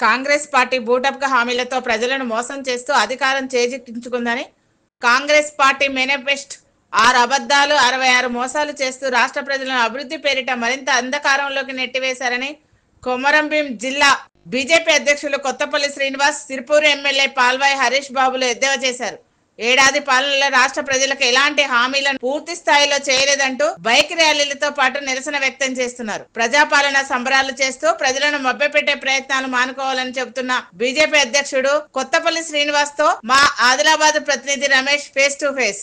Congress party బూటప్గా హామీలతో ప్రజలను మోసం చేస్తూ అధికారం చేజిక్కించుకుందని కాంగ్రెస్ పార్టీ మేనిఫెస్టో 6 అబద్ధాలు 66 మోసాలు చేస్తూ రాష్ట్ర ప్రజలను అభివృద్ధి పేరిట మరింత అంధకారంలోకి నెట్టివేశారని కొమరంభీం జిల్లా బీజేపీ అధ్యక్షులు కొత్తపల్లి శ్రీనివాస్, సిర్పూర్ ఎమ్మెల్యే పాల్వాయి హరీష్ బాబులు ఎద్దేవా చేశారు. ఏడాది పాలనలో రాష్ట్ర ప్రజలకు ఎలాంటి హామీలను పూర్తి స్థాయిలో చేయలేదంటూ బైక్ ర్యాలీలతో పాటు నిరసన వ్యక్తం చేస్తున్నారు. ప్రజాపాలన సంబరాలు చేస్తూ ప్రజలను మభ్యపెట్టే ప్రయత్నాలు మానుకోవాలని చెబుతున్న బీజేపీ అధ్యక్షుడు కొత్తపల్లి శ్రీనివాస్ తో మా ఆదిలాబాద్ ప్రతినిధి రమేష్ ఫేస్ టు ఫేస్.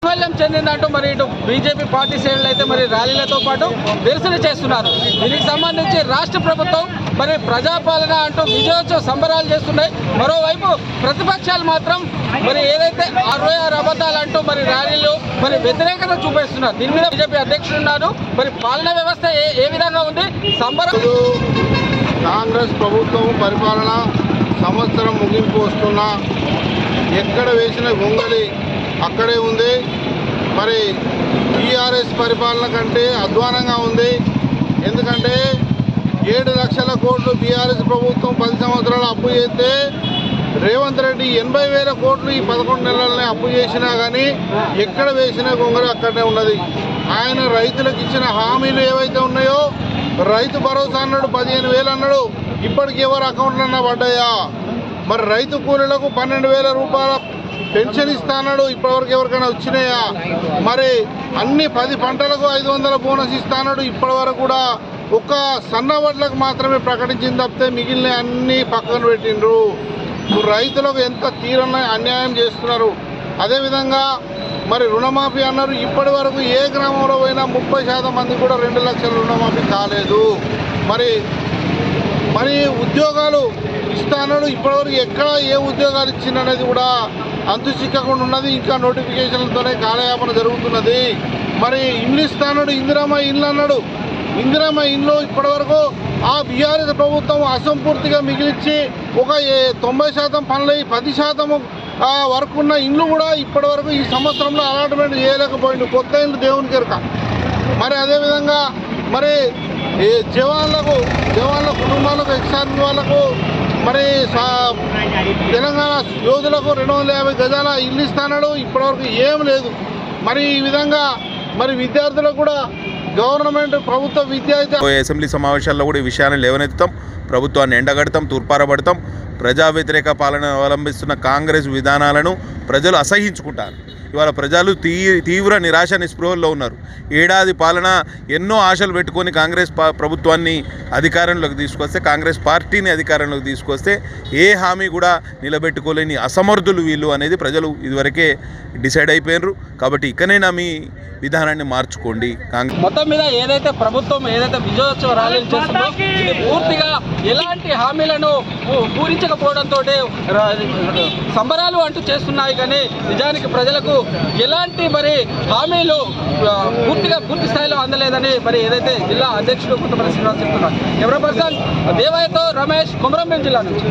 వైఫల్యం చెందిందంటూ మరి ఇటు బీజేపీ పార్టీ శ్రేణులు అయితే మరి ర్యాలీలతో పాటు నిరసన చేస్తున్నారు. దీనికి సంబంధించి రాష్ట్ర ప్రభుత్వం మరి ప్రజాపాలన అంటూ విజయోత్సవ సంబరాలు చేస్తున్నాయి. మరోవైపు ప్రతిపక్షాలు మాత్రం మరి ఏదైతే 66 అబద్ధాలు అంటూ మరి ర్యాలీలు మరి వ్యతిరేకత చూపిస్తున్నారు. దీని మీద బీజేపీ అధ్యక్షుడు ఉన్నారు. మరి పాలనా వ్యవస్థ ఏ విధంగా ఉంది? సంబరాలు కాంగ్రెస్ ప్రభుత్వం పరిపాలన సంవత్సరం ముగింపు వస్తున్నా ఎక్కడ వేసిన గొంగలి అక్కడే ఉంది. మరి టీఆర్ఎస్ పరిపాలన కంటే అధ్వానంగా ఉంది. ఎందుకంటే 7 లక్షల కోట్లు బీఆర్ఎస్ ప్రభుత్వం 10 సంవత్సరాలు అప్పు చేస్తే రేవంత్ రెడ్డి 80,000 కోట్లు ఈ 11 నెలలనే అప్పు చేసినా కానీ ఎక్కడ వేసిన గొంగలి అక్కడనే ఉన్నది. ఆయన రైతులకు ఇచ్చిన హామీలు ఏవైతే ఉన్నాయో, రైతు భరోసా అన్నాడు, 15,000 అన్నాడు, ఇప్పటికి ఎవరు అకౌంట్లన్నా పడ్డాయా? మరి రైతు కూలీలకు 12,000 రూపాయల పెన్షన్ ఇస్తాడు, ఇప్పటివరకు ఎవరికైనా వచ్చినాయా? మరి అన్ని 10 పంటలకు 500 బోనస్ ఇస్తాడు, ఇప్పటివరకు కూడా ఒక్క సన్న వడ్లకు మాత్రమే ప్రకటించింది తప్పితే మిగిలిన అన్ని పక్కన పెట్టిండ్రు. రైతులకు ఎంత తీరని అన్యాయం చేస్తున్నారు. అదేవిధంగా మరి రుణమాఫీ అన్నారు, ఇప్పటి వరకు ఏ గ్రామంలో పోయినా 30% మంది కూడా 2 లక్షల రుణమాఫీ కాలేదు. మరి ఉద్యోగాలు ఇస్తాడు, ఇప్పటివరకు ఎక్కడ ఏ ఉద్యోగాలు ఇచ్చిందనేది కూడా అంతు చిక్కకుండా ఉన్నది. ఇంకా నోటిఫికేషన్లతోనే కాలయాపన జరుగుతున్నది. మరి ఇల్లు ఇస్తాడు, ఇందిరమ్మ ఇల్లు అన్నాడు, ఇందిరమ్మ ఇల్లు ఇప్పటివరకు ఆ బీఆర్ఎస్ ప్రభుత్వం అసంపూర్తిగా మిగిలిచ్చి ఒక 90% పనులు 10% వరకు ఉన్న ఇల్లు కూడా ఇప్పటివరకు ఈ సంవత్సరంలో అలాట్మెంట్ చేయలేకపోయింది. కొత్త ఇల్లు దేవునికి ఎరుక. మరి అదేవిధంగా మరి జవాన్ల కుటుంబాలకు, ఎక్స్-ఆర్మీ వాళ్ళకు, మరి తెలంగాణ యోధులకు 250 గజాల ఇల్లు ఇస్తాడు, ఇప్పటివరకు ఏం లేదు. మరి ఈ విధంగా మరి విద్యార్థులకు కూడా గవర్నమెంట్ ప్రభుత్వ విద్య అయితే అసెంబ్లీ సమావేశాల్లో కూడా ఈ విషయాన్ని లేవనెత్తాం, ప్రభుత్వాన్ని ఎండగడతాం, తూర్పారబడతాం. ప్రజా వ్యతిరేక పాలన అవలంబిస్తున్న కాంగ్రెస్ విధానాలను ప్రజలు అసహించుకుంటారు. ఇవాళ ప్రజలు తీవ్ర నిరాశ నిస్పృహల్లో ఉన్నారు. ఏడాది పాలన ఎన్నో ఆశలు పెట్టుకొని కాంగ్రెస్ ప్రభుత్వాన్ని అధికారంలోకి తీసుకొస్తే, కాంగ్రెస్ పార్టీని అధికారంలోకి తీసుకొస్తే ఏ హామీ కూడా నిలబెట్టుకోలేని అసమర్థులు వీళ్ళు అనేది ప్రజలు ఇదివరకే డిసైడ్ అయిపోయినారు. కాబట్టి ఇకనైనా మీ విధానాన్ని మార్చుకోండి. మొత్తం మీద ఏదైతే ప్రభుత్వం విజయోత్సవ ర్యాలీలు చేస్తుందో ఇది పూర్తిగా ఎలాంటి హామీలను పూరించకపోవడంతో సంబరాలు అంటూ చేస్తున్నాయి. కానీ నిజానికి ప్రజలకు ఎలాంటి మరి హామీలు పూర్తి స్థాయిలో అందలేదని మరి ఏదైతే జిల్లా అధ్యక్షుడు కొత్తపల్లి శ్రీనివాస్ చెప్తున్నారు. కెమెరా పర్సన్ దేవయ్యతో రమేష్, కొమరంభీం జిల్లా నుంచి.